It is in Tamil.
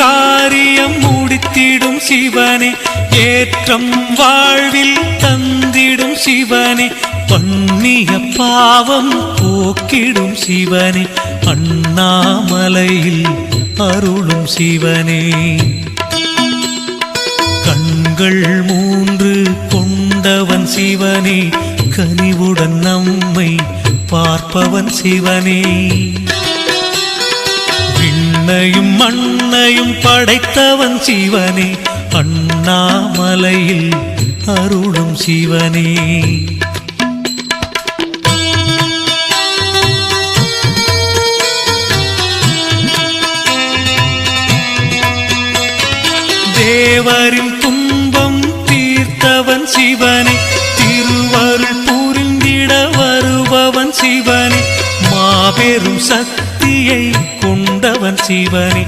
காரியம் முடித்திடும் சிவனே, ஏற்றம் வாழ்வில் தந்திடும் சிவனே, பண்ணிய பாவம் போக்கிடும் சிவனே, அண்ணாமலையில் அருளும் சிவனே. கண்கள் 3 கொண்டவன் சிவனே, கனிவுடன் நம்மை பார்ப்பவன் சிவனே. விண்ணையும் மண்ணையும் படைத்தவன் சிவனே, அண்ணாமலையில் அருளும் சிவனே. தேவரின் துன்பம் தீர்த்தவன் சிவனே, திருவருள் புரிந்திட வருபவன் சிவனே, மாபெரும் சக்தியை கொண்டவன் சிவனே.